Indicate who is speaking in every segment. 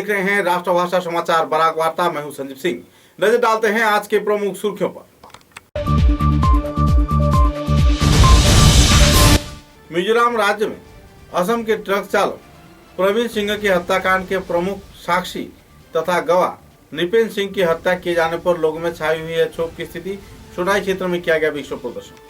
Speaker 1: देख रहे हैं राष्ट्रभाषा समाचार बराक वार्ता। मैं हूं संजीव सिंह। नजर डालते हैं आज के प्रमुख सुर्खियों पर। मिजोरम राज्य में असम के ट्रक चालक प्रवीण सिंह की हत्याकांड के प्रमुख साक्षी तथा गवाह नृपेन सिंह की हत्या किए जाने पर लोगों में छाई हुई है क्षोभ की स्थिति। सुनाई क्षेत्र में किया गया विक्षोभ प्रदर्शन।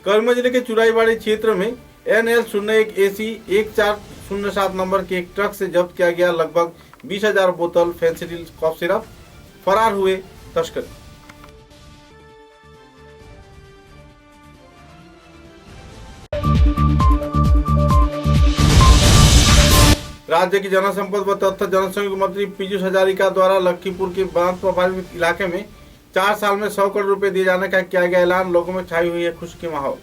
Speaker 1: करीमगंज जिले के चुराईबाड़ी क्षेत्र में NL01 AC 1407 नंबर के एक ट्रक से जब्त किया गया लगभग 20,000 बोतल फेंसिडिल कॉफ सिरप। फरार हुए तस्कर। राज्य की जनसंपर्क व तथ्य जनसंपर्क मंत्री पीयूष हजारिका द्वारा लखीमपुर के बाढ़ प्रभावित इलाके में 4 साल में 100 करोड़ रुपए दिए जाने का किया गया ऐलान। लोगों में छाई हुई है खुशी की माहौल।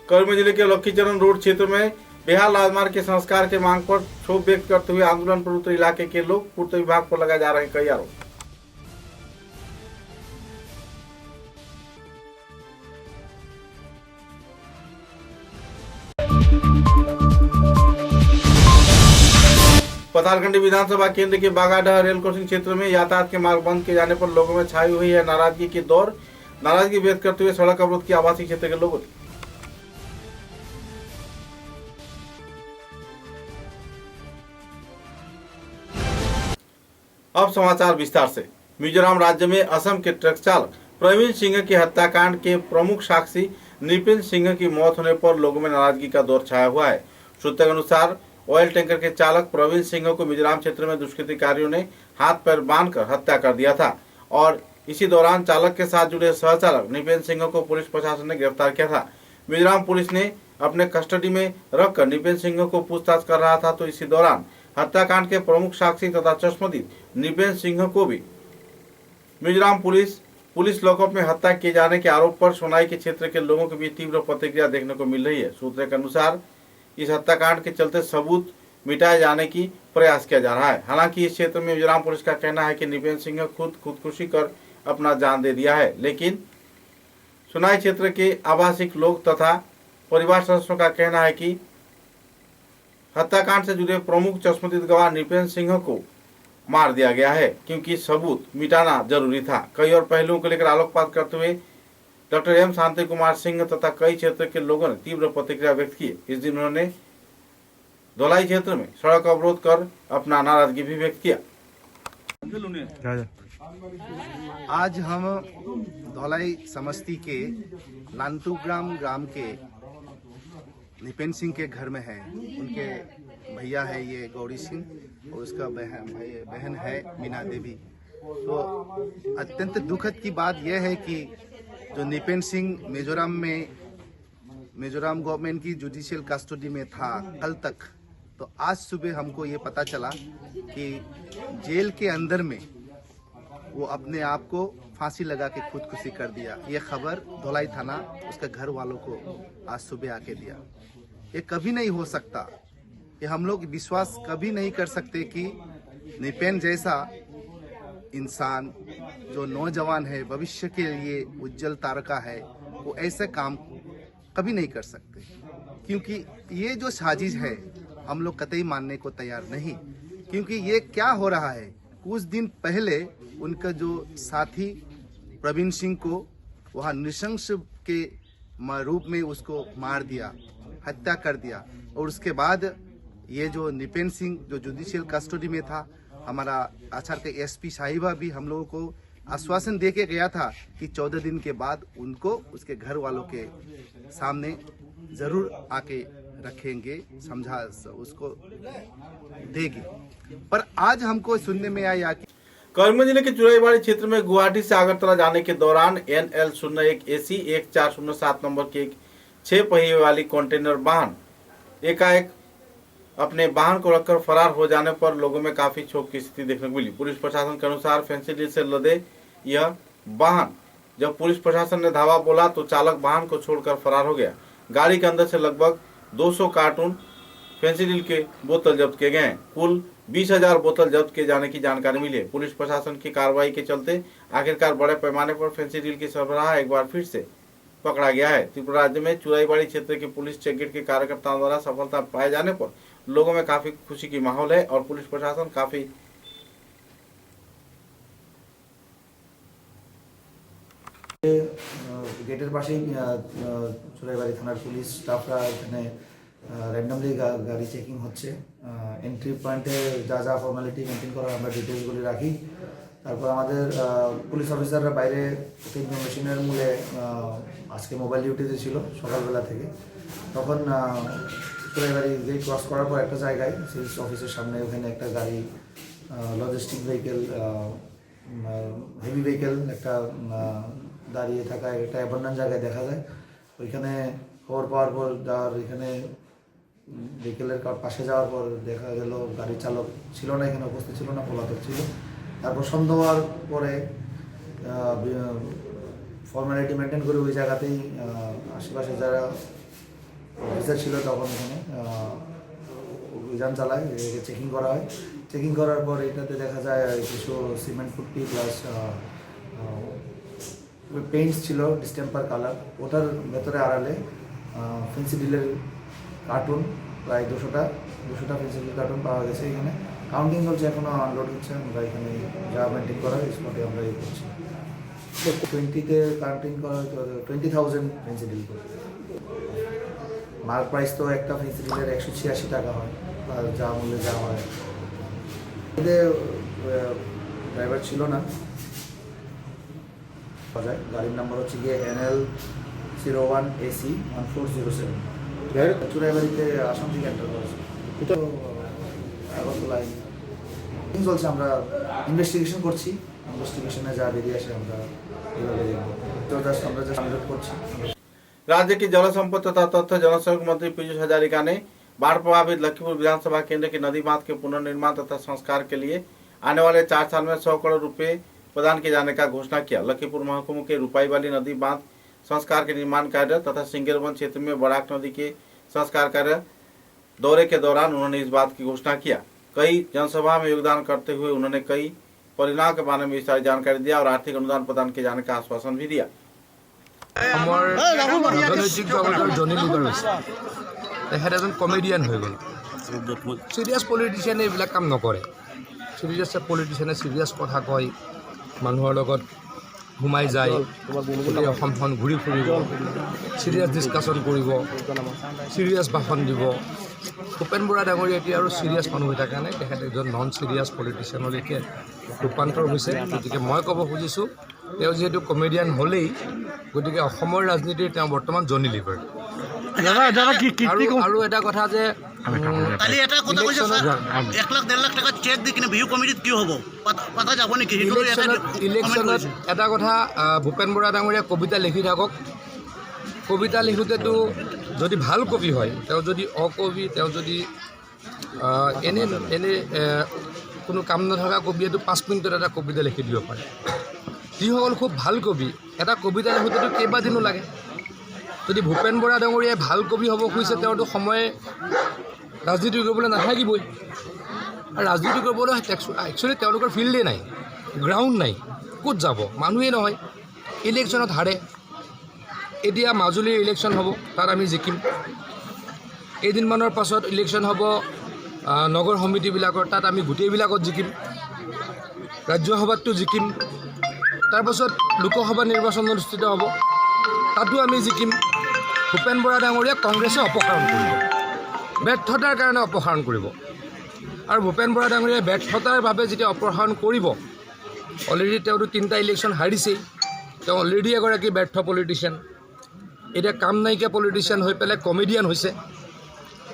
Speaker 1: करीमगंज जिले के लखीचरण रोड क्षेत्र में बिहार राजमार्ग के संस्कार के मांग पर क्षोभ व्यक्त करते हुए आंदोलन प्रवृत्त इलाके के लोग पूर्त विभाग पर लगाए जा रहे हैं कई आरोप। पतालखंडी विधानसभा केंद्र के बागाडह रेल क्रॉसिंग क्षेत्र में यातायात के मार्ग बंद किए जाने पर लोगों में छाई हुई है नाराजगी की दौर। नाराजगी व्यक्त करते हुए सड़क अवरोध की आवासीय क्षेत्र के लोगों ने। अब समाचार विस्तार से। मिजोरम राज्य में असम के ट्रक चालक प्रवीण सिंह की हत्याकांड के प्रमुख साक्षी नृपेन सिंह की मौत होने पर लोगों में नाराजगी का दौर छाया हुआ है। सूत्रों के अनुसार ऑयल टैंकर के चालक प्रवीण सिंह को मिजोरम क्षेत्र में दुष्कृतिकारियों ने हाथ पैर बांधकर हत्या कर दिया था और इसी दौरान चालक के साथ जुड़े सहचालक नृपेन सिंह को पुलिस प्रशासन ने गिरफ्तार किया था। मिजोरम पुलिस ने अपने कस्टडी में रखकर नृपेन सिंह को पूछताछ कर रहा था, तो इसी दौरान हत्याकांड के प्रमुख साक्षी तथा चश्मदीद नृपेन सिंह को भी मिजोरम पुलिस लॉकअप में हत्या किए जाने के आरोप पर सोनाई के क्षेत्र के लोगों के बीच तीव्र प्रतिक्रिया देखने को मिल रही है। सूत्रों के अनुसार इस हत्याकांड के चलते सबूत मिटाए जाने की प्रयास किया जा रहा है। हालांकि इस क्षेत्र में मिजोरम पुलिस का कहना है कि नृपेन सिंह खुदकुशी कर अपना जान दे दिया है, लेकिन सोनाई क्षेत्र के आवासिक लोग तथा परिवार सदस्यों का कहना है कि हत्याकांड से जुड़े प्रमुख चश्मदीद गवाह नृपेन सिंह को मार दिया गया है क्योंकि सबूत मिटाना जरूरी था। कई और पहलुओं को लेकर आलोकपात करते हुए डॉक्टर एम शांति कुमार सिंह तथा कई क्षेत्र के लोगों ने तीव्र प्रतिक्रिया व्यक्त की। इस दिन उन्होंने धौलाई क्षेत्र में सड़क अवरोध कर अपना नाराजगी भी व्यक्त किया।
Speaker 2: आज हम धौलाई समष्टि के लांतुग्राम ग्राम के नृपेन सिंह के घर में है। उनके भैया है ये गौरी सिंह और उसका बहन है मीना देवी। तो अत्यंत दुखद की बात यह है कि जो नृपेन सिंह मिजोरम गवर्नमेंट की जुडिशियल कस्टडी में था कल तक, तो आज सुबह हमको ये पता चला कि जेल के अंदर में वो अपने आप को फांसी लगा के खुदकुशी कर दिया। ये खबर धौलाई थाना उसके घर वालों को आज सुबह आके दिया। ये कभी नहीं हो सकता। ये हम लोग विश्वास कभी नहीं कर सकते कि नृपेन जैसा इंसान जो नौजवान है, भविष्य के लिए उज्जवल तारका है, वो ऐसे काम कभी नहीं कर सकते, क्योंकि ये जो साजिश है हम लोग कतई मानने को तैयार नहीं। क्योंकि ये क्या हो रहा है, कुछ दिन पहले उनका जो साथी प्रवीण सिंह को वहाँ नृशंस के रूप में उसको मार दिया, हत्या कर दिया, और उसके बाद ये जो नृपेन सिंह जो जुडिशियल कस्टडी में था, हमारा आचार के SP साहिबा भी हम लोगों को आश्वासन दे के गया था कि 14 दिन के बाद उनको उसके घर वालों के सामने जरूर आके रखेंगे, समझा उसको देगी। पर आज हमको सुनने में आया कि
Speaker 1: करीमगंज जिले के चुराईबाड़ी क्षेत्र में गुवाहाटी से अगरतला जाने के दौरान NL01 AC 1407 नंबर के एक 6 पहिए वाली कंटेनर वाहन एकाएक अपने वाहन को रखकर फरार हो जाने पर लोगों में काफी क्षोभ की स्थिति देखने को मिली। पुलिस प्रशासन के अनुसार फेंसिडिल से लदे यह वाहन जब पुलिस प्रशासन ने धावा बोला तो चालक वाहन को छोड़कर फरार हो गया। गाड़ी के अंदर से लगभग 200 कार्टून फेंसिडिल के बोतल जब्त किए गए हैं। कुल 20,000 बोतल जब्त किए जाने की जानकारी मिली है। पुलिस प्रशासन की कार्रवाई के चलते आखिरकार बड़े पैमाने पर फेंसिडिल की सरबराह एक बार फिर से पकड़ा गया है। त्रिपुरा राज्य में चुराईबाड़ी क्षेत्र के पुलिस चेकगेट के कार्यकर्ताओं द्वारा सफलता पाए जाने पर लोगों में काफी खुशी की माहौल है और पुलिस प्रशासन काफी
Speaker 3: गेटेर पाশেই চুরাইবাড়ি থানার পুলিশ স্টাফরা এখানে র্যান্ডমলি গাড়ি চেকিং হচ্ছে। এন্ট্রি পয়েন্টে যা যা ফর্মালিটি মেনটেন করার আমরা ডিটেলসগুলি রাখি। তারপর আমাদের পুলিশ অফিসাররা বাইরে ইনফরমেশনের মূলে আজকে মোবাইল ডিউটিতে ছিল সকালবেলা থেকে। তখন চুরাইবাড়ি গেট ক্রস করার পর একটা জায়গায় সেলস অফিসের সামনে ওখানে একটা গাড়ি লজিস্টিক ভেহিকেল হেভি ভেহিকেল একটা দাঁড়িয়ে থাকা একটা অ্যাবান্ডন জায়গায় দেখা যায়। ওইখানে খবর পাওয়ার পর যাওয়ার এখানে ভেহিকেলের পাশে যাওয়ার পর দেখা গেল গাড়ির চালক ছিল না, এখানে উপস্থিত ছিল না, পলাতক ছিল। তারপর সন্দেহ হওয়ার পরে ফর্মালিটি মেনটেন করে ওই জায়গাতেই আশেপাশে যারা অফিসার ছিল তখন এখানে অভিযান চালায়, চেকিং করা হয়। চেকিং করার পর এটাতে দেখা যায় কিছু সিমেন্ট পুট্টি প্লাস পেইন্টস ছিল ডিস্টেম্পার কালার। ওটার ভেতরে আড়ালে ফেন্সিডিলের কার্টুন প্রায় 200টা ফেন্সিডিল কার্টুন পাওয়া গেছে। এখানে কাউন্টিং চলছে, এখনও আনলোড হচ্ছে। আমরা এখানে যা মেনটেন করা স্পটে আমরা এই করছি। 20তে কাউন্টিং করা হয়তো 20,000 ফেন্সিডিল করে। মার্ক প্রাইস তো একটা ফেন্সিডিলের 186 টাকা হয়, যা মূল্যে যা হয়। এদের ড্রাইভার ছিল না, গাড়ির নাম্বার হচ্ছে গিয়ে NL01AC 1407। চুরাইবাড়িতে আসাম থেকে এন্টার করেছে। আগরতলায় চলছে, আমরা ইনভেস্টিগেশন করছি। ইনভেস্টিগেশনে যা বেরিয়ে আসে আমরা এইভাবে দেখবো। তো জাস্ট আমরা জাস্ট আপডেট করছি।
Speaker 1: राज्य की जल संपद तथा तथ्य जनसंपर्क मंत्री पीयूष हजारिका ने बाढ़ प्रभावित लखीमपुर विधानसभा केंद्र के नदी बांध के पुनर्निर्माण तथा संस्कार के लिए आने वाले 4 साल में 100 करोड़ रुपए प्रदान किए जाने का घोषणा किया। लखीमपुर महकुमा के रुपाईवाली नदी बांध संस्कार के निर्माण कार्य तथा सिंगेरवन क्षेत्र में बड़ाक नदी के संस्कार कार्य दौरे के दौरान उन्होंने इस बात की घोषणा किया। कई जनसभा में योगदान करते हुए उन्होंने कई परिणाम के बारे में विस्तारित जानकारी दिया और आर्थिक अनुदान प्रदान किए जाने का आश्वासन भी दिया।
Speaker 4: राजनैतिक जगतर जनी लिडार तेखत एजन कमेडियन हो गल। सिरियास पलिटिशियाने এইবিলাক কাম নকৰে। सिरियास पलिटिशियाने सिरियास কথা কয়, মানুহৰ লগত ঘুমাই যায়, গোটেই অসমখন ঘূৰি ফুৰিব, সিৰিয়াছ ডিছকাশ্যন কৰিব, সিৰিয়াছ ভাষণ দিব। ভূপেন বৰা ডাঙৰীয়া এতিয়া আৰু সিৰিয়াছ মানুহ হৈ থকা নাই, তেখেত এজন নন সিৰিয়াছ পলিটিচিয়ানলৈকে ৰূপান্তৰ হৈছে। গতিকে মই ক'ব খুজিছোঁ, তেওঁ যিহেতু কমেডিয়ান হ'লেই, গতিকে অসমৰ ৰাজনীতিৰ তেওঁ বৰ্তমান জনি লিভাৰ। আৰু এটা কথা যে
Speaker 5: কালি এটা কথা কৈছে স্যার 1 লাখ 1.5 লাখ টাকা চেক দি কিনে বিহু কমিটিত কি হ'ব পাতা যাব নেকি?
Speaker 4: ইলেকশ্যনত এটা কথা, ভূপেন বৰা ডাঙৰীয়া কবিতা লিখি থাকক। কবিতা লিখোঁতেতো যদি ভাল কবি হয়, তেওঁ যদি অকবি, তেওঁ যদি এনে কোনো কাম নথকা কবিয়েতো 5 মিনিটত এটা কবিতা লিখি দিব পাৰে। যিসকল খুব ভাল কবি, এটা কবিতা লিখোঁতেতো কেইবাদিনো লাগে। যদি ভূপেন বৰা ডাঙৰীয়াই ভাল কবি হ'ব খুজিছে, তেওঁতো সময় ৰাজনীতি কৰিবলৈ নাথাকিবই। আৰু ৰাজনীতি কৰিবলৈ একচুৱেলি তেওঁলোকৰ ফিল্ডেই নাই, গ্ৰাউণ্ড নাই, ক'ত যাব? মানুহেই নহয়, ইলেকশ্যনত হাৰে। এতিয়া মাজুলীৰ ইলেকশ্যন হ'ব, তাত আমি জিকিম। কেইদিনমানৰ পাছত ইলেকশ্যন হ'ব নগৰ সমিতিবিলাকৰ, তাত আমি গোটেইবিলাকত জিকিম। ৰাজ্যসভাততো জিকিম। তাৰপাছত লোকসভা নিৰ্বাচন অনুষ্ঠিত হ'ব, তাতো আমি জিকিম। ভূপেন বৰা ডাঙৰীয়া কংগ্ৰেছে অপসাৰণ কৰিব, ব্যৰ্থতাৰ কাৰণে অপসাৰণ কৰিব। আৰু ভূপেন বৰা ডাঙৰীয়াই ব্যৰ্থতাৰ বাবে যেতিয়া অপসাৰণ কৰিব, অলৰেডি তেওঁতো 3টা ইলেকশ্যন হাৰিছেই। তেওঁ অলৰেডি এগৰাকী ব্যৰ্থ পলিটিচিয়ান। এতিয়া কাম নাইকিয়া পলিটিচিয়ান হৈ পেলাই কমেডিয়ান হৈছে।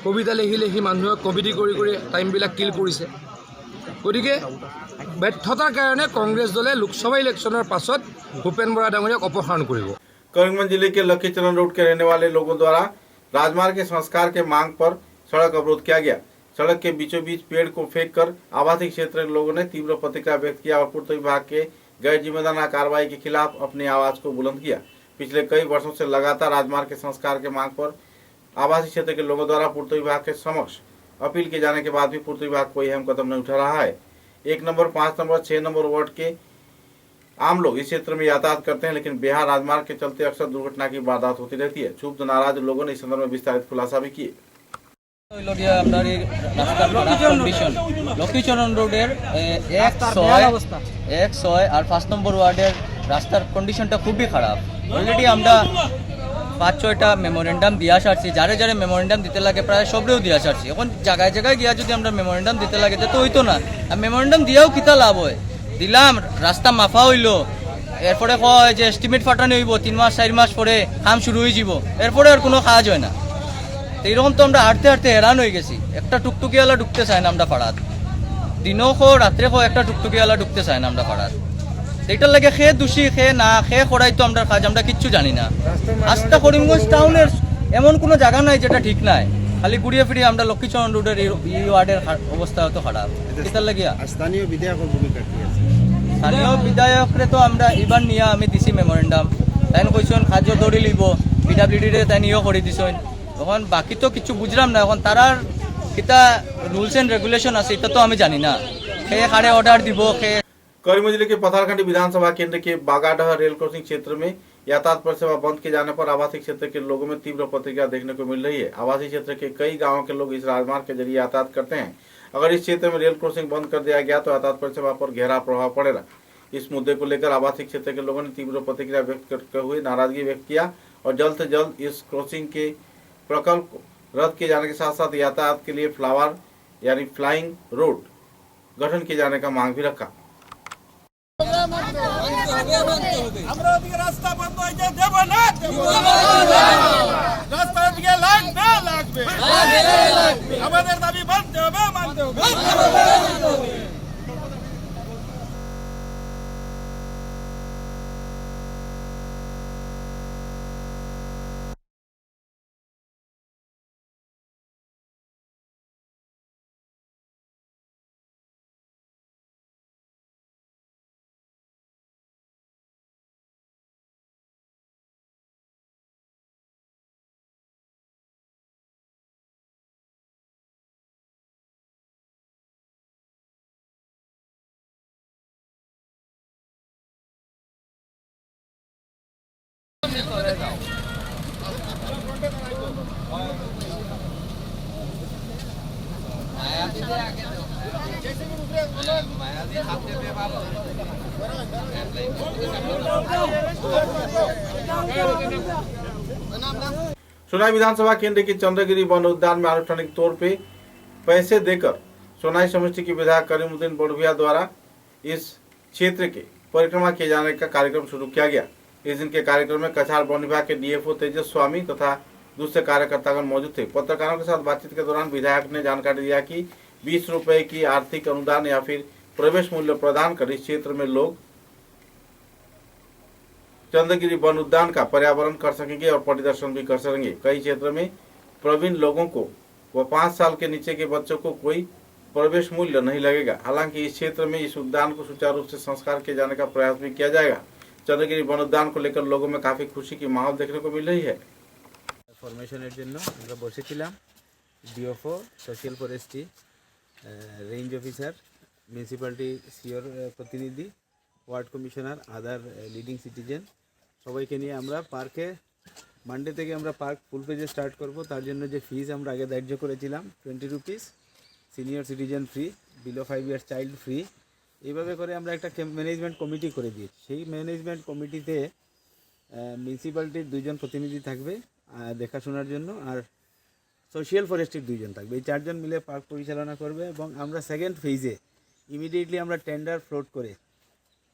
Speaker 4: কবিতা লিখি লিখি মানুহক কমেডি কৰি কৰি টাইমবিলাক কিল কৰিছে। গতিকে ব্যৰ্থতাৰ কাৰণে কংগ্ৰেছ দলে লোকসভা ইলেকশ্যনৰ পাছত ভূপেন বৰা ডাঙৰীয়াক অপসাৰণ কৰিব।
Speaker 1: करीमगंज जिले के लखीचरण रोड के रहने वाले लोगों द्वारा राजमार्ग के संस्कार के मांग पर सड़क अवरोध किया गया। सड़क के बीचों बीच पेड़ को फेंककर आवासीय क्षेत्र के लोगों ने तीव्र प्रतिक्रिया व्यक्त किया और पूर्त विभाग के गैर जिम्मेदाराना कार्रवाई के खिलाफ अपनी आवाज को बुलंद किया। पिछले कई वर्षों से लगातार राजमार्ग के संस्कार के मांग पर आवासीय क्षेत्र के लोगों द्वारा पूर्त विभाग के समक्ष अपील किए जाने के बाद भी पूर्त विभाग कोई अहम कदम नहीं उठा रहा है। 1 नंबर, 5 नंबर, 6 नंबर वार्ड के आम लोग इस क्षेत्र में यातायात करते हैं, लेकिन बिहार राजमार्ग के चलते अक्सर दुर्घटना की वारदात होती रहती है। क्षुब्ध नाराज लोगों ने इस संदर्भ में विस्तारित खुलासा भी किए।
Speaker 6: আপনার এই রাস্তার কন্ডিশন লক্ষ্মীচরণ রোডের 106 আর 5 নম্বর ওয়ার্ডের রাস্তার কন্ডিশনটা খুবই খারাপ। অলরেডি আমরা 5-6টা মেমোরেন্ডাম দিয়া সারছি, যারে যারে মেমোরেন্ডাম দিতে লাগে প্রায় সবরেও দিয়া সারছি। এখন জায়গায় জায়গায় গিয়া যদি আমরা মেমোরেন্ডাম দিতে লাগে তো হইতো না। আর মেমোরেন্ডাম দিয়েও কিতা লাভ হয়? দিলাম, রাস্তা মাফা হইলো, এরপরে কয় যে এস্টিমেট ফাটানো হইব 3 মাস 4 মাস পরে কাম শুরু হয়ে যাব, এরপরে আর কোনো কাজ হয় না। তো এইরকম তো আমরা হাঁটতে হাঁটতে হেরান হয়ে গেছি। একটা টুকটুকিওয়ালা ঢুকতে চায় না আমরা পাড়াত, দিনও খো রাত্রে খো একটা টুকটুকিওয়ালা ঢুকতে চায় না আমরা পাড়াত। এইটার লাগে খেয়ে দোষী খেয়ে না খেয়ে করাই তো আমরা কাজ, আমরা কিচ্ছু জানি না। আজটা করিমগঞ্জ টাউনের এমন কোনো জায়গা নাই যেটা ঠিক নাই, খালি ঘুরিয়ে ফিরিয়ে আমরা লক্ষ্মীচরণ রোডের এই ওয়ার্ডের অবস্থা হতো খারাপ। এটার লাগিয়া
Speaker 2: স্থানীয় বিধায়কের ভূমিকা কি আছে?
Speaker 6: স্থানীয় বিধায়করে তো আমরা এবার নিয়ে আমি দিছি মেমোরেন্ডাম, তাই কইছেন কার্য দৌড়ি লিব, পিডাব্লিউডিরে তাই নিয়েও করে দিছেন। এখন বাকি তো কিছু বুঝলাম না, এখন তারার কিতা রুলস এন্ড রেগুলেশন আছে এটা তো আমি জানি না। খেয়ে খাড়ে অর্ডার দিব খেয়ে।
Speaker 1: करीमगंज जिले के पथरखंडी विधानसभा केंद्र के बागाडह रेल क्रॉसिंग क्षेत्र में यातायात परिसेवा बंद किए जाने पर आवासीय क्षेत्र के लोगों में तीव्र प्रतिक्रिया देखने को मिल रही है। आवासीय क्षेत्र के कई गांवों के लोग इस राजमार्ग के जरिए यातायात करते हैं। अगर इस क्षेत्र में रेल क्रॉसिंग बंद कर दिया गया तो यातायात परिसेवा पर गहरा प्रभाव पड़ेगा। इस मुद्दे को लेकर आवासीय क्षेत्र के लोगों ने तीव्र प्रतिक्रिया व्यक्त करते हुए नाराजगी व्यक्त किया और जल्द से जल्द इस क्रॉसिंग के प्रकल्प को रद्द किए जाने के साथ साथ यातायात के लिए फ्लावर यानी फ्लाइंग रोड गठन किए जाने का मांग भी रखा।
Speaker 7: রাস্তা বন্ধ হয়েছে, দেব না রাস্তা দিকে লাগবে আমাদের দাবি মানতে হবে, মানতে হবে।
Speaker 1: सोनाई विधानसभा केंद्र के चंद्रगिरी वन उद्यान में आनुष्ठानिक तौर पे पैसे देकर सोनाई समष्टि के विधायक करीमुद्दीन बड़भुइया द्वारा इस क्षेत्र के परिक्रमा किए जाने का कार्यक्रम शुरू किया गया। इस दिन के कार्यक्रम में कछार वन विभाग के डीएफओ तेजस स्वामी तथा दूसरे कार्यकर्तागण मौजूद थे। पत्रकारों के साथ बातचीत के दौरान विधायक ने जानकारी दिया कि 20 रुपए की आर्थिक अनुदान या फिर प्रवेश मूल्य प्रदान कर इस क्षेत्र में लोग चंद्रगिरी वन उद्यान का पर्यावरण कर सकेंगे और परिदर्शन भी कर सकेंगे। कई क्षेत्र में प्रवीण लोगों को व 5 साल के नीचे के बच्चों को कोई प्रवेश मूल्य नहीं लगेगा। हालांकि इस क्षेत्र में इस उद्यान को सुचारू रूप से संस्कार किए जाने का प्रयास भी किया जाएगा। चंद्रगिरी वन उद्यान को लेकर लोगों में काफी खुशी की माहौल देखने को मिल रही है।
Speaker 8: ফরমেশনের জন্য আমরা বসেছিলাম। DFO, social forestry, range officer, municipality sure প্রতিনিধি, ওয়ার্ড কমিশনার, আদার লিডিং সিটিজেন সবাইকে নিয়ে আমরা পার্কে মানডে থেকে আমরা পার্ক ফুল পেজে স্টার্ট করব। তার জন্য যে ফিজ আমরা আগে ধার্য করেছিলাম 20 rupees, senior citizen free, below 5 years child free, এইভাবে করে আমরা একটা ম্যানেজমেন্ট কমিটি করে দিয়েছি। সেই ম্যানেজমেন্ট কমিটিতে মিউনিসিপ্যালিটির 2 জন প্রতিনিধি থাকবে দেখাশোনার জন্য, আর সোশ্যাল ফরেস্ট্রির 2 জন থাকবে। এই 4 জন মিলে পার্ক পরিচালনা করবে এবং আমরা সেকেন্ড ফেজে ইমিডিয়েটলি আমরা টেন্ডার ফ্লোট করে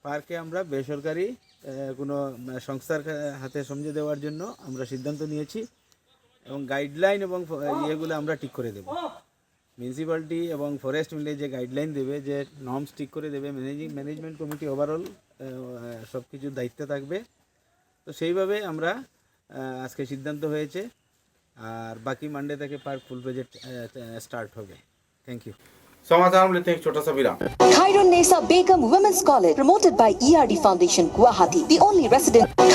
Speaker 8: পার্কে আমরা বেসরকারি কোনো সংস্থার হাতে সমঝে দেওয়ার জন্য আমরা সিদ্ধান্ত নিয়েছি এবং গাইডলাইন এবং ইয়েগুলো আমরা ঠিক করে দেব। মিউনিসিপ্যালিটি এবং ফরেস্ট মিলে যে গাইডলাইন দেবে, যে নর্মস ঠিক করে দেবে, ম্যানেজমেন্ট কমিটি ওভারঅল সব কিছুর দায়িত্ব থাকবে। তো সেইভাবে আমরা আজকে সিদ্ধান্ত হয়েছে, আর বাকি মানডে থেকে পার্ক ফুল পেজে স্টার্ট হবে। Thank you.
Speaker 1: समाचार में लेते हैं एक छोटा सा विराम।
Speaker 9: Khairun Nesa Begum Women's College, promoted by ERD Foundation, Guwahati, the only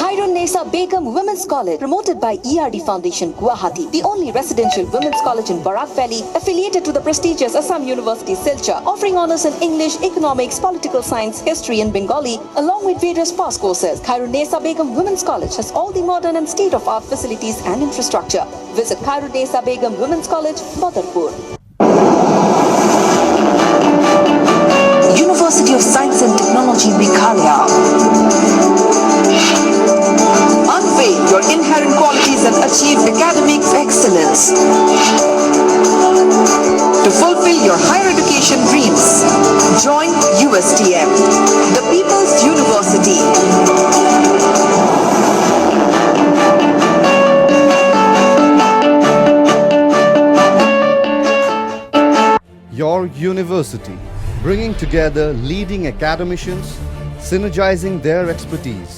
Speaker 9: Khairun Nesa Begum Women's College, promoted by ERD Foundation, Guwahati, the only residential women's college in Barak Valley, affiliated to the prestigious Assam University, Silchar, offering honors in English, economics, political science, history, and Bengali, along with various past courses. Khairun Nesa Begum Women's College has all the modern and state-of-art facilities and infrastructure. Visit Khairun Nesa Begum Women's College, Badarpur. University of Science and Technology, Meghalaya. Unveil your inherent qualities and achieve academic excellence. To fulfill your higher education dreams, join USTM, the People's University.
Speaker 10: Your university, bringing together leading academicians, synergizing their expertise,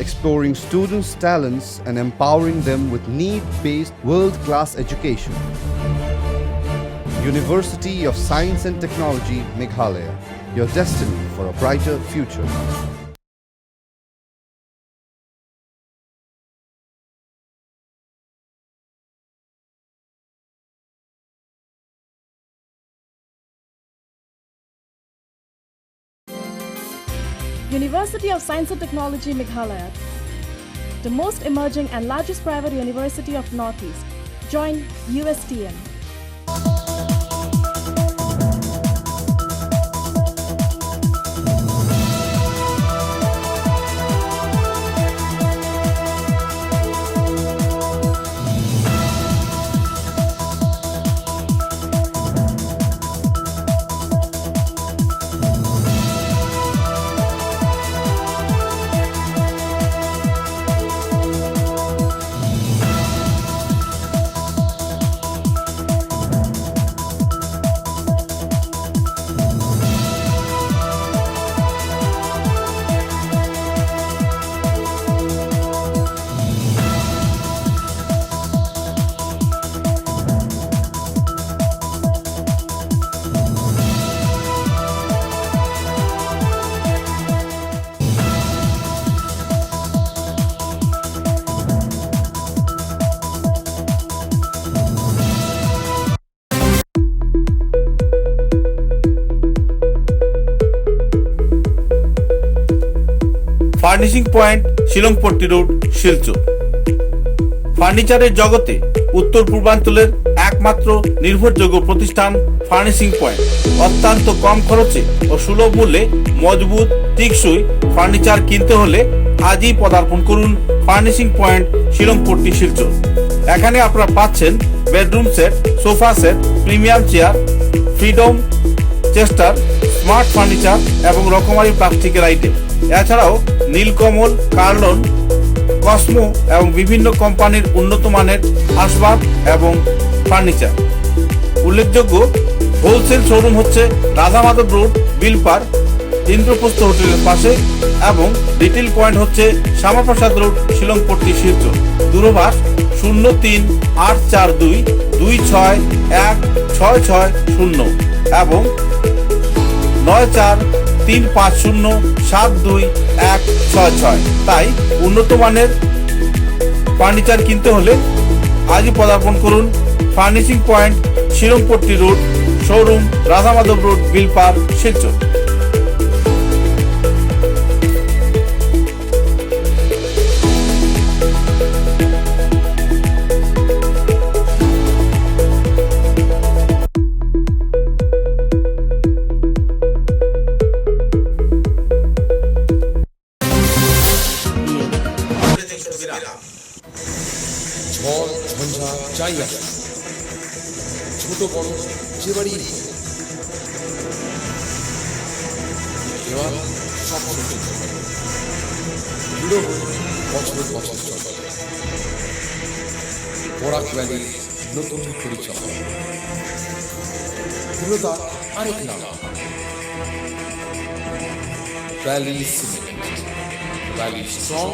Speaker 10: exploring students' talents and empowering them with need-based world-class education. University of Science and Technology, Meghalaya, your destiny for a brighter future.
Speaker 11: University of Science and Technology, Meghalaya, the most emerging and largest private university of Northeast. Join USTM.
Speaker 1: Furnishing point Shillongpatti road, Silchar. ফার্নিচারের জগতে উত্তর পূর্বাঞ্চলের একমাত্র নির্ভরযোগ্য প্রতিষ্ঠান furnishing point. অত্যন্ত কম খরচে ও সুলভ মূল্যে মজবুত টেকসই ফার্নিচার কিনতে হলে আজই পদার্পণ করুন ফার্নিশিং পয়েন্ট শিলংপট্টি, শিলচর। এখানে আপনারা পাচ্ছেন bedroom set, sofa set, premium chair, freedom chester, smart furniture এবং রকমারি প্লাস্টিকের আইটেম। এছাড়াও নীলকমল, কার্লন, কসমো এবং বিভিন্ন কোম্পানির উন্নত মানের আসবাব এবং ফার্নিচার। উল্লেখযোগ্য হোলসেল শোরুম হচ্ছে রাধা মাধব রোড, বিলপার, ইন্দ্রপ্রস্থ হোটেলের পাশে এবং রিটেল পয়েন্ট হচ্ছে শ্যামাপ্রসাদ রোড, শিলংপট্টি, শিলচর। দূরভাষ 03-842-261-660 এবং 94-350-72166। তাই উন্নত মানের ফার্নিচার কিনতে হলে আজই পদার্পণ করুন furnishing point Shillongpatti road, showroom Radha Madhab road, Bilpar, Silchar.
Speaker 4: ঝড় ঝঞ্ঝা যাই আসে, ছোট বড় যে বাড়ি এবার সব শুনতে জুড়ো বছর বছর চলে। বরাক ভ্যালির নতুন পরিচয়, পুরোটা আরেক নাম valley cement. Valley strong,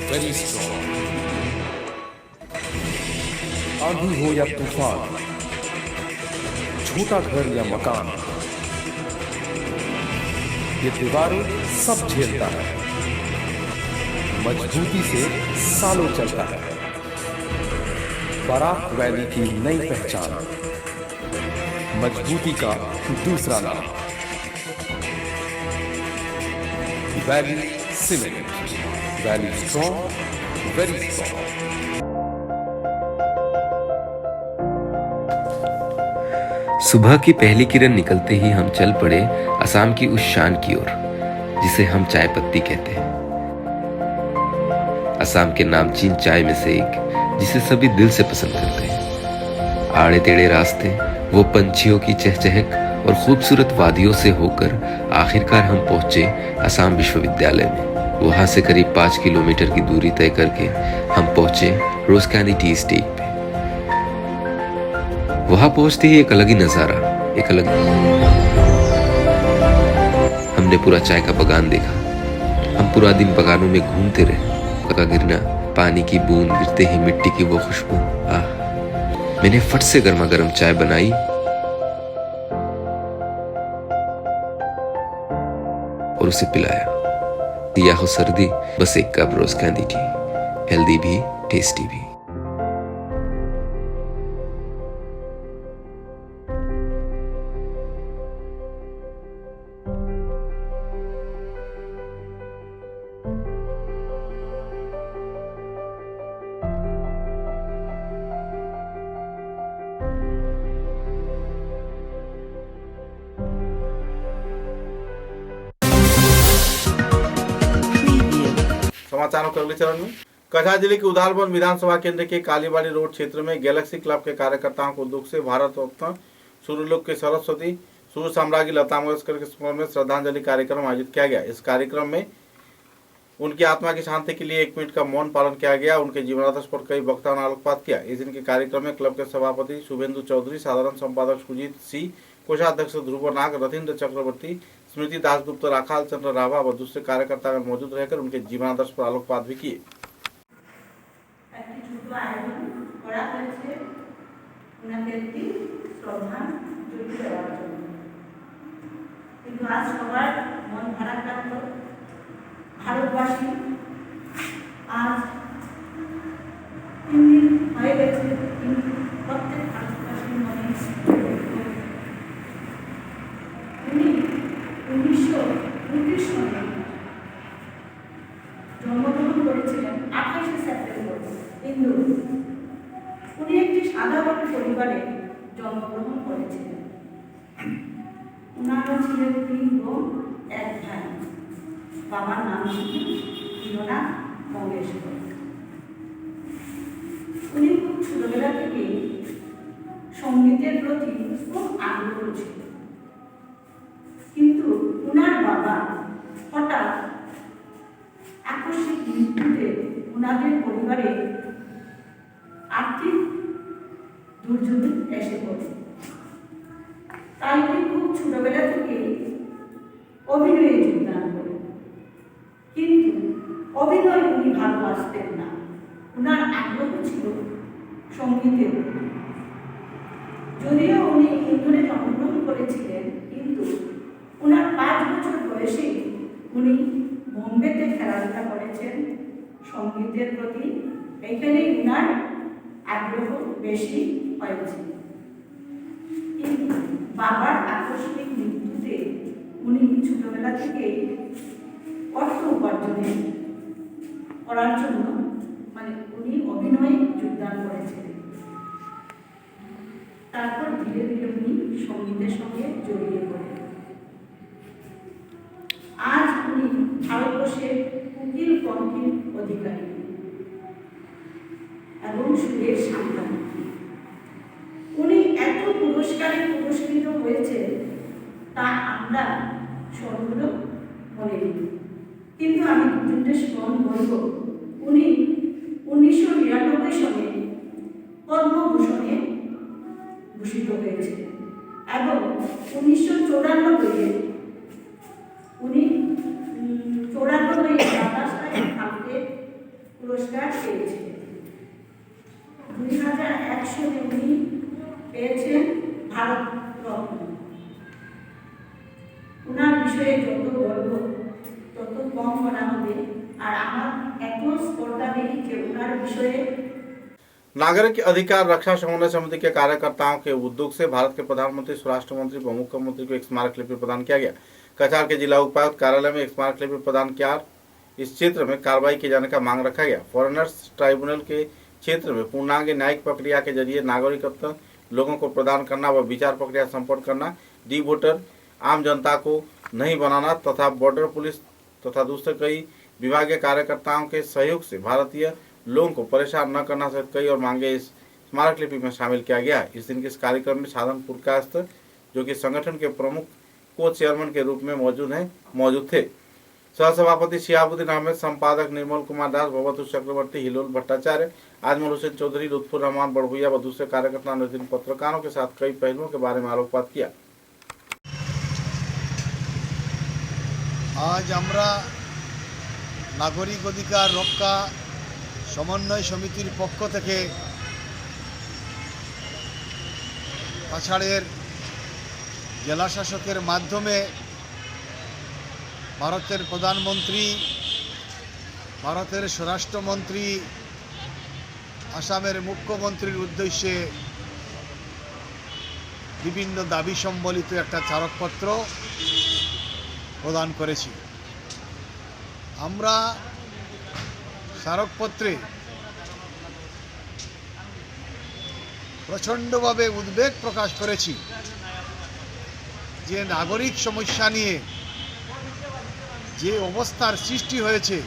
Speaker 4: very strong. आंधी हो या तूफान, छोटा घर या मकान,
Speaker 12: ये दीवारों सब झेलता है, मजबूती से सालों चलता है। बराक वैली की नई पहचान, मजबूती का दूसरा नाम, valley cement. Valley strong, very strong.
Speaker 13: सुबह की पहली किरण निकलते ही हम चल पड़े असम की उस शान की ओर जिसे हम चाय पत्ती कहते हैं। असम के नामचीन चाय में से एक जिसे सभी दिल से पसंद करते हैं। आड़े टेढ़े रास्ते, वो पंछियों की चहचहक और खूबसूरत वादियों से होकर आखिरकार हम पहुंचे असम विश्वविद्यालय में। वहां से करीब 5 किलोमीटर की दूरी तय करके हम पहुंचे रोज कैंडी टी एस्टेट पे। वहां पहुंचते ही एक अलग ही नजारा, एक अलग हमने पूरा चाय का बगान देखा। हम पूरा दिन बगानों में घूमते रहे। का गिरना, पानी की बूंद गिरते ही मिट्टी की वो खुशबू, आह। मैंने फट से गर्मा गर्म चाय बनाई और उसे पिलाया। दिया हो सर्दी, बस एक कप रोज कैंडी टी, हेल्दी भी टेस्टी भी।
Speaker 1: समाचारों के अगले चरण में कछा जिले के उदालबन विधानसभा केंद्र के कालीबाड़ी रोड क्षेत्र में गैलेक्सी क्लब के कार्यकर्ताओं को दुख से भारत रत्न सूर्यलोक के सरस्वती सूर्य साम्राज्ञी लता मंगेशकर के स्मरण में श्रद्धांजलि कार्यक्रम आयोजित किया गया। इस कार्यक्रम में उनकी आत्मा की शांति के लिए 1 मिनट का मौन पालन किया गया। उनके जीवनादर्श पर कई वक्ताओं ने आलोकपात किया। इस दिन के कार्यक्रम में क्लब के सभापति शुभेंदु चौधरी, साधारण संपादक सुजीत सी, कोषाध्यक्ष ध्रुव नाग, रथिन्द्र चक्रवर्ती, स्मृति दासगुप्त, राखाल चंद्र राभा व दूसरे कार्यकर्ता मौजूद रहकर उनके जीवनादर्श पर आलोकपात भी किए।
Speaker 14: ভারতবাসী আজ 3 দিন হয়ে গেছে, কিন্তু প্রত্যেক ভারতবাসীর মনে উনি 1929 সালে জন্মগ্রহণ করেছিলেন 28 সেপ্টেম্বর। কিন্তু উনি একটি সাধারণ পরিবারে জন্মগ্রহণ করেছিলেন। উনারা ছিলেন 3 বোন, 1 ভাই। বাবার নাম ছিল লতা মঙ্গেশকর। উনি খুব ছোটবেলা থেকে সঙ্গীতের প্রতি খুব আগ্রহ ছিল, কিন্তু উনার বাবা হঠাৎ আকস্মিক মৃত্যুতে উনাদের পরিবারে আর্থিক দুর্যোগ এসে পড়ে। তাই উনি খুব ছোটবেলা থেকে অভিনয়ে যোগদান করেন, কিন্তু অভিনয় উনি ভালোবাসতেন না। উনার আগ্রহ ছিল সঙ্গীতের। যদিও উনি ইন্দোরে জন্মগ্রহণ করেছিলেন, কিন্তু উনার 5 বছর বয়সে উনি বোম্বেতে খেলাধুলা করেছেন সঙ্গীতের প্রতি। এখানে উনার আগ্রহ বেশি হয়েছে। কিন্তু বাবার আকস্মিক মৃত্যুতে উনি ছোটবেলা থেকে অর্থ উপার্জনে করার জন্য উনি অভিনয়ে যোগদান করেছিলেন। তারপর ধীরে ধীরে উনি সঙ্গীতের সঙ্গে জড়িয়ে পড়েন। আজ উনি ভারতবর্ষের উকিল কণ্ঠের অধিকারী এবং সুরের সাংবাদিক। উনি এত পুরস্কারে পুরস্কৃত হয়েছেন তা আমরা সর্বদা মনে করি, কিন্তু আমি দুজনকে স্মরণ করব। উনি 1999 সালে পদ্মভূষণে ভূষিত হয়েছিলেন এবং 1994 উনি দাদা সাহেব ফালকে পুরস্কার পেয়েছিলেন। 2001 সালে উনি পেয়েছেন ভারত রত্ন। ওনার বিষয়ে যত বলবো তত কম মনে হবে। আর আমার এত স্পর্ধা নেই যে ওনার বিষয়ে।
Speaker 1: नागरिक अधिकार रक्षा समन्वय समिति के कार्यकर्ताओं के उद्योग से भारत के प्रधानमंत्री, स्वराष्ट्र मंत्री व मुख्यमंत्री को एक स्मारक लिपि प्रदान किया गया। कछार के जिला उपायुक्त कार्यालय में एक स्मारक लिपि प्रदान किया। इस क्षेत्र में कार्रवाई किए जाने का मांग रखा गया। फॉरेनर्स ट्राइब्यूनल के क्षेत्र में पूर्णांग न्यायिक प्रक्रिया के जरिए नागरिकत्व लोगों को प्रदान करना व विचार प्रक्रिया संपन्न करना, डी वोटर आम जनता को नहीं बनाना तथा बॉर्डर पुलिस तथा दूसरे कई विभागीय कार्यकर्ताओं के सहयोग से भारतीय लोगों को परेशान न करना सहित कई और मांगे इस स्मारक लिपि में शामिल किया गया है। इस दिन के इस कार्यक्रम में साधनपुर कास्त जो कि संगठन के प्रमुख को चेयरमैन के रूप में मौजूद थे। सह सभापति शिहाबुद्दीन अहमद, संपादक निर्मल कुमार दास, भगवतु चक्रवर्ती, हिलोल भट्टाचार्य, आजमल हुसैन चौधरी, लुत्फुर रहमान बड़भुइया व दूसरे कार्यकर्ताओं ने दिन पत्रकारों के साथ कई पहलुओं के बारे में आलोकपात किया।
Speaker 15: आज আমরা নাগরিক অধিকার রক্ষা সমন্বয় সমিতির পক্ষ থেকে কাছাড়ের জেলা শাসকের মাধ্যমে ভারতের প্রধানমন্ত্রী, ভারতের স্বরাষ্ট্রমন্ত্রী, আসামের মুখ্যমন্ত্রীর উদ্দেশ্যে বিভিন্ন দাবি সম্বলিত একটা স্মারকপত্র প্রদান করেছি। আমরা স্মারকপত্রে প্রচণ্ডভাবে উদ্বেগ প্রকাশ করেছি যে নাগরিক সমস্যা নিয়ে যে অবস্থার সৃষ্টি হয়েছে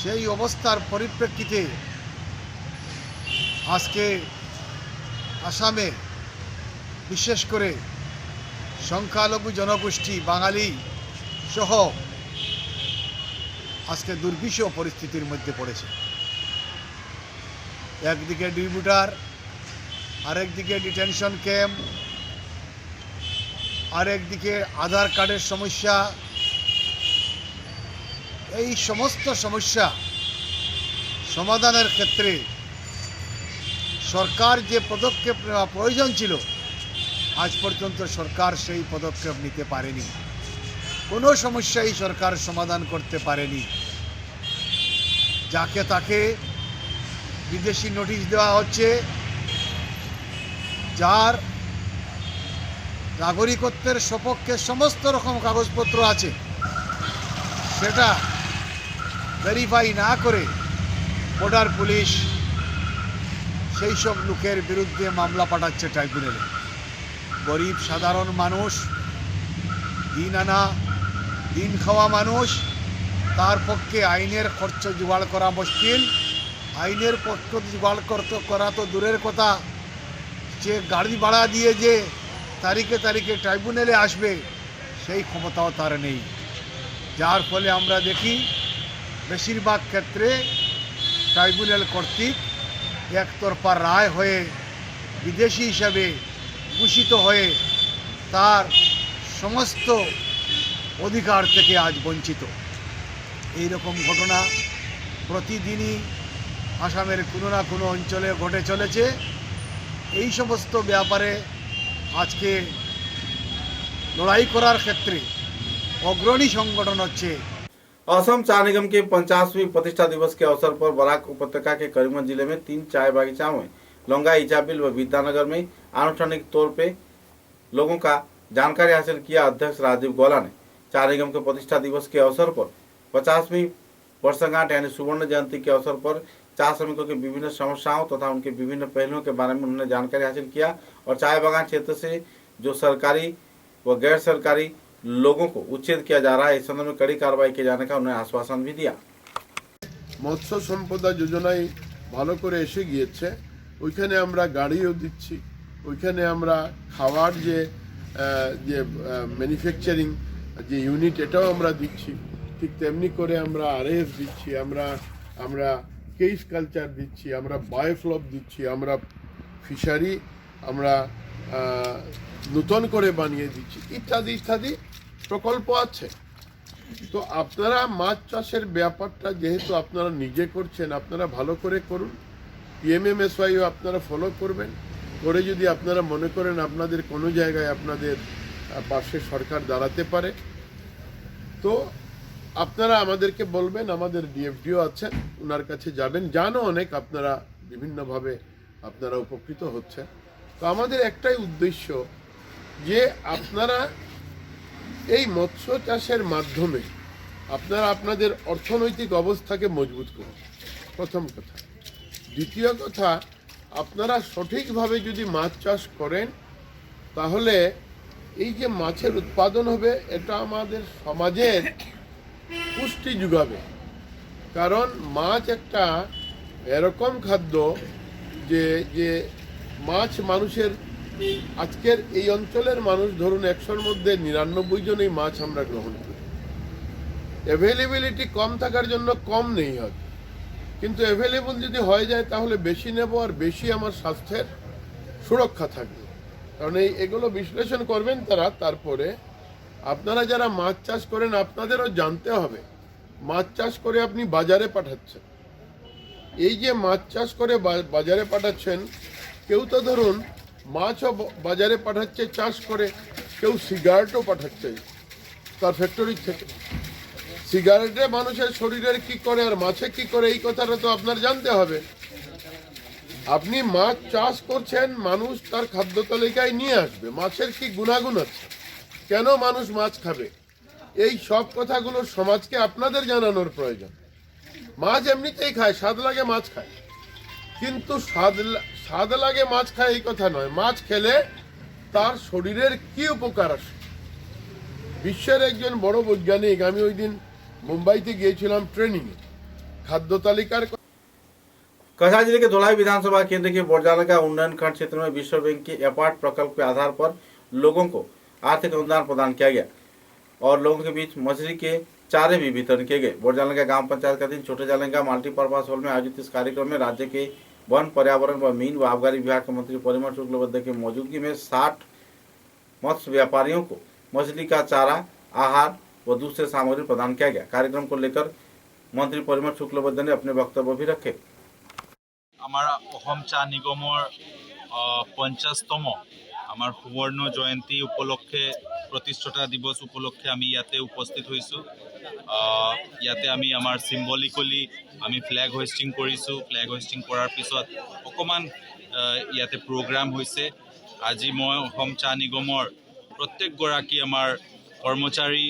Speaker 15: সেই অবস্থার পরিপ্রেক্ষিতে আজকে আসামে বিশেষ করে সংখ্যালঘু জনগোষ্ঠী বাঙালি সহ আজকে দুর্বিষহ পরিস্থিতির মধ্যে পড়েছে। একদিকে ডিস্ট্রিবিউটার, আরেকদিকে ডিটেনশন ক্যাম্প, আরেকদিকে আধার কার্ডের সমস্যা। এই সমস্ত সমস্যা সমাধানের ক্ষেত্রে সরকার যে পদক্ষেপ নেওয়া প্রয়োজন ছিল আজ পর্যন্ত সরকার সেই পদক্ষেপ নিতে পারেনি। কোনো সমস্যাই সরকার সমাধান করতে পারেনি। যাকে তাকে বিদেশি নোটিশ দেওয়া হচ্ছে, যার নাগরিকত্বের সপক্ষে সমস্ত রকম কাগজপত্র আছে সেটা ভেরিফাই না করে বর্ডার পুলিশ সেই সব লোকের বিরুদ্ধে মামলা পাঠাচ্ছে ট্রাইব্যুনালে। গরিব সাধারণ মানুষ, দিন আনা দিন খাওয়া মানুষ, তার পক্ষে আইনের খরচ জোগাড় করা মুশকিল। আইনের পক্ষ জোগাড় করা তো দূরের কথা, যে গাড়ি ভাড়া দিয়ে যে তারিখে তারিখে ট্রাইব্যুনালে আসবে সেই ক্ষমতাও তার নেই। যার ফলে আমরা দেখি বেশিরভাগ ক্ষেত্রে ট্রাইব্যুনাল কর্তৃক একতরফা রায় হয়ে বিদেশি হিসাবে ঘোষিত হয়ে তার সমস্ত অধিকার থেকে আজ বঞ্চিত। এই রকম ঘটনা প্রতিদিনই আসামের কোনো না কোনো অঞ্চলে ঘটে চলেছে। এই সমস্ত ব্যাপারে আজকে লড়াই করার ক্ষেত্রে অগ্রণী সংগঠন হচ্ছে
Speaker 1: असम चाय निगम के 50वीं प्रतिष्ठा दिवस के अवसर पर बराक उपत्यका के करीमगंज जिले में 3 चाय बागीचाओं में लोंगा, इचाबिल व विद्यानगर में आनुष्ठानिक तौर पे लोगों का जानकारी हासिल किया। अध्यक्ष राजीव गौला ने चाय निगम के प्रतिष्ठा दिवस के अवसर पर 50वीं वर्षगांठ यानी सुवर्ण जयंती के अवसर पर चाय श्रमिकों की विभिन्न समस्याओं तथा उनके विभिन्न पहलुओं के बारे में उन्होंने जानकारी हासिल किया और चाय बागान क्षेत्र से जो सरकारी व गैर सरकारी लोगों को उच्छेद किया जा रहा है इस संदर्भ में कड़ी कार्रवाई किए जाने का उन्होंने आश्वासन भी दिया।
Speaker 16: মৎস্য সম্পদা যোজনায় ভালো করে এসে গিয়েছে, ওইখানে আমরা গাড়িও দিচ্ছি, ওইখানে আমরা খাবার যে ম্যানুফ্যাকচারিং যে ইউনিট এটাও আমরা দিচ্ছি। ঠিক তেমনি করে আমরা আরএস দিচ্ছি, আমরা কেইস কালচার দিচ্ছি, আমরা বায়োফ্লক দিচ্ছি, আমরা ফিশারি আমরা নতুন করে বানিয়ে দিচ্ছি, ইত্যাদি ইত্যাদি প্রকল্প আছে। তো আপনারা মাছ চাষের ব্যাপারটা যেহেতু আপনারা নিজে করছেন, আপনারা ভালো করে করুন। পিএমএমএসওয়াইও আপনারা ফলো করবেন, করে যদি আপনারা মনে করেন আপনাদের কোনো জায়গায় আপনাদের পাশে সরকার দাঁড়াতে পারে। তো আপনারা আমাদেরকে বলবেন, আমাদের ডিএফডিও আছেন, ওনার কাছে যাবেন, জানো অনেক আপনারা বিভিন্নভাবে আপনারা উপকৃত হচ্ছেন। তো আমাদের একটাই উদ্দেশ্য যে আপনারা এই মৎস্য চাষের মাধ্যমে আপনারা আপনাদের অর্থনৈতিক অবস্থাকে মজবুত করুন, প্রথম কথা। দ্বিতীয় কথা, আপনারা সঠিকভাবে যদি মাছ চাষ করেন তাহলে এই যে মাছের উৎপাদন হবে এটা আমাদের সমাজের পুষ্টি যোগাবে। কারণ মাছ একটা এরকম খাদ্য যে যে মাছ মানুষের, আজকের এই অঞ্চলের মানুষ ধরুন 100-র মধ্যে 99 জন এই মাছ আমরা গ্রহণ করি। অ্যাভেলেবিলিটি কম থাকার জন্য কম নেই হয়তো, কিন্তু অ্যাভেলেবল যদি হয়ে যায় তাহলে বেশি নেব, আর বেশি আমার স্বাস্থ্যের সুরক্ষা থাকবে। কারণ এগুলো বিশ্লেষণ করবেন তারা। তারপরে আপনারা যারা মাছ চাষ করেন আপনাদেরও জানতে হবে মাছ চাষ করে আপনি বাজারে পাঠাচ্ছেন, এই যে মাছ চাষ করে বাজারে পাঠাচ্ছেন, কেউ তো ধরুন মাছও বাজারে পাঠাচ্ছে চাষ করে, কেউ সিগারেটও পাঠাচ্ছে তার ফ্যাক্টরি থেকে। সিগারেটে মানুষের শরীরের কি করে আর মাছে কি করে এই কথাটা তো আপনার জানতে হবে। আপনি মাছ চাষ করছেন, মানুষ তার খাদ্য তালিকায় নিয়ে আসবে, মাছের কি গুণাগুণ আছে, কেন মানুষ মাছ খাবে, এই সব কথাগুলো সমাজকে আপনাদের জানানোর প্রয়োজন। মাছ এমনিতেই খায়, স্বাদ লাগে মাছ খায়, কিন্তু স্বাদ লাগে মাছ খায় এই কথা নয়, মাছ খেলে তার শরীরের কি উপকার আসে। বিশ্বের একজন বড় বৈজ্ঞানিক, আমি ওই দিন मुंबईতে গিয়েছিলাম ট্রেনিংয়ে, खाद्य तालिकार।
Speaker 1: कछार जिले के धोलाई विधानसभा केंद्र के बोरजालगा उन्नयन खंड क्षेत्र में विश्व बैंक के अपार्ट प्रकल्प के आधार पर लोगों को आर्थिक अनुदान प्रदान किया गया और लोगों के बीच मछली के चारे भी वितरण किए गए। बोरजालगा ग्राम पंचायत का दिन छोटे जालंगा मल्टीपर्पज हॉल में आयोजित इस कार्यक्रम में राज्य के वन, पर्यावरण व मीन व आबकारी विभाग के मंत्री परिमल शुक्लबैद्य की मौजूदगी में 60 मत्स्य व्यापारियों को मछली का चारा, आहार व दूसरे सामग्री प्रदान किया गया। कार्यक्रम को लेकर मंत्री परिमल शुक्लबैद्य ने अपने वक्तव्य भी रखे।
Speaker 17: हमारा अहम चाह निगমৰ 50তম আমাৰ সুবৰ্ণ জয়ন্তী উপলক্ষে, প্ৰতিষ্ঠাতা দিৱস উপলক্ষে আমি ইয়াতে উপস্থিত হৈছোঁ। ইয়াতে আমি আমাৰ চিম্বলিকলি আমি ফ্লেগ হোষ্টিং কৰিছোঁ। ফ্লেগ হোষ্টিং কৰাৰ পিছত অকণমান ইয়াতে প্ৰগ্ৰাম হৈছে। আজি মই অসম চাহ নিগমৰ প্ৰত্যেকগৰাকী আমাৰ কৰ্মচাৰী,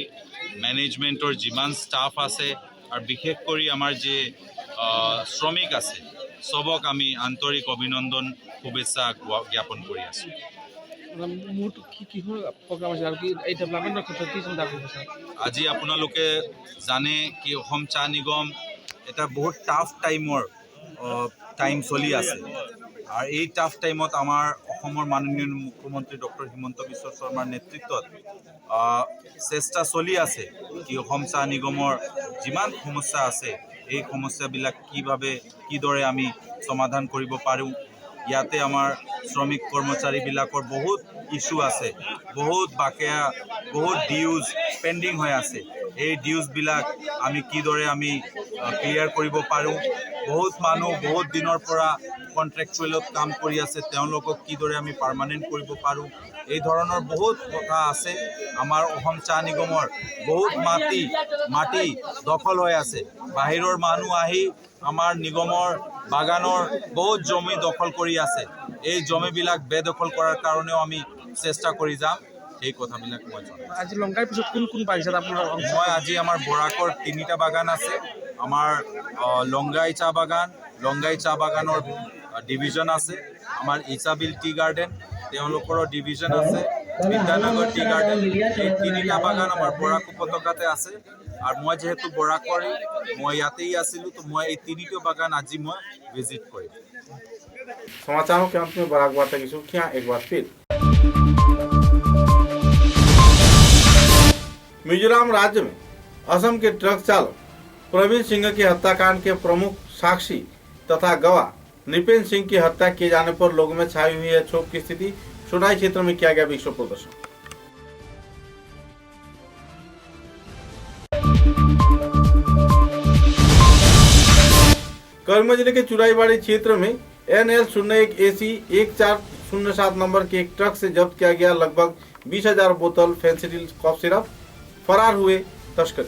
Speaker 17: মেনেজমেণ্টৰ যিমান ষ্টাফ আছে আৰু বিশেষ কৰি আমাৰ যে শ্ৰমিক আছে সবক আমি আন্তৰিক অভিনন্দন, শুভেচ্ছা জ্ঞাপন কৰি আছোঁ। আজি আপোনালোকে জানে কি অসম চাহ নিগম এটা বহুত টাফ টাইম চলি আছে, আৰু এই টাফ টাইমত আমাৰ অসমৰ মাননীয় মুখ্যমন্ত্ৰী ডক্টৰ হিমন্ত বিশ্ব শৰ্মাৰ নেতৃত্বত চেষ্টা চলি আছে কি অসম চাহ নিগমৰ যিমান সমস্যা আছে এই সমস্যাবিলাক কিদৰে আমি সমাধান কৰিব পাৰোঁ। ইয়াতে আমাৰ শ্ৰমিক কৰ্মচাৰীবিলাকৰ বহুত ইস্যু আছে, বহুত বাকেয়া, বহুত ডিউজ পেণ্ডিং হৈ আছে। এই ডিউজবিলাক আমি কিদৰে আমি ক্লিয়াৰ কৰিব পাৰোঁ। বহুত মানুহ বহুত দিনৰ পৰা কণ্ট্ৰেকচুৱেলত কাম কৰি আছে, তেওঁলোকক কিদৰে আমি পাৰ্মানেণ্ট কৰিব পাৰোঁ। এই ধৰণৰ বহুত কথা আছে। আমাৰ অসম চাহ নিগমৰ বহুত মাটি দখল হৈ আছে, বাহিৰৰ মানুহ আহি আমাৰ নিগমৰ বাগানৰ বহুত জমি দখল কৰি আছে। এই জমিবিলাক বেদখল কৰাৰ কাৰণেও আমি চেষ্টা কৰি যাম। এই কথাবিলাক মই জনাম।
Speaker 4: আজি লংকাৰ পিছত কোন পাৰিছে আপোনাৰ?
Speaker 17: মই আজি আমাৰ বৰাকৰ 3টা বাগান আছে। আমাৰ লংগাই চাহ বাগানৰ ডিভিজন আছে, আমাৰ ইছাবিল টি গাৰ্ডেন তেওঁলোকৰো ডিভিজন আছে, বিদ্যানগৰ টি গাৰ্ডেন, এই 3টা বাগান আমাৰ বৰাক উপত্যকাতে আছে। और मैं जेहेतु बराकरी मैं याते ही आसिलु तो मैं 3टा बागान आज मैं विजिट करी।
Speaker 1: समाचारों के अंत में बराक वार्ता की सुर्खियां एक बार फिर। मिजोरम राज्य में असम के ट्रक चालक प्रवीण सिंह की हत्याकांड के प्रमुख साक्षी तथा गवाह नृपेंद्र सिंह की हत्या किए जाने पर लोगों में छाई हुई है क्षोभ की स्थिति। सोनाई क्षेत्र में किया गया विक्षोभ प्रदर्शन। करीमगंज जिले के चुराईबाड़ी क्षेत्र में NL01AC 1407 नंबर के एक ट्रक से जब्त किया गया लगभग 20,000 बोतल फेंसिडिल कफ सिरप। फरार हुए तस्कर।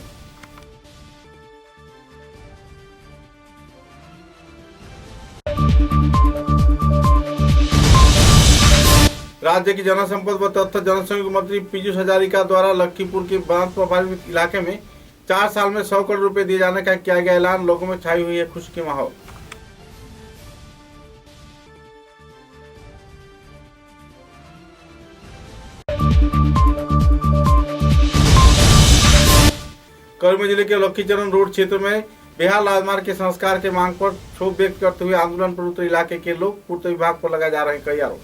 Speaker 1: राज्य की जनसंपर्क व तथ्य जनसंख्या मंत्री पीयूष हजारिका द्वारा लखीमपुर के बांध प्रभावित इलाके में 4 साल में 100 करोड़ रुपए दिए जाने का किया गया ऐलान। लोगों में छाई हुई है खुशी की माहौल। कर्मी जिले के लखीचरण रोड क्षेत्र में बिहार राजमार्ग के संस्कार के मांग पर क्षोभ व्यक्त करते हुए आंदोलन पर उतरे इलाके के लोग पूर्त विभाग पर लगाए जा रहे कई आरोप।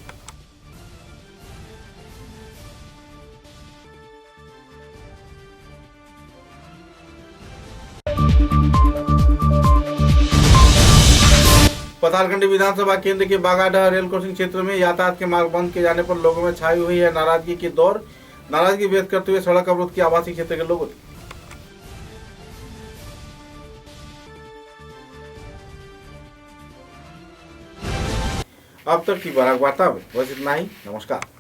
Speaker 1: पतालखंडी विधानसभा केंद्र के बागाडह रेल क्रॉसिंग क्षेत्र में यातायात के मार्ग बंद किए जाने पर लोगों में छाई हुई है नाराजगी की दौर। नाराजगी व्यक्त करते हुए सड़क अवरोध की आवासीय क्षेत्र के लोगों ने। अब तक की बराक वार्ता में बस इतना ही। नमस्कार।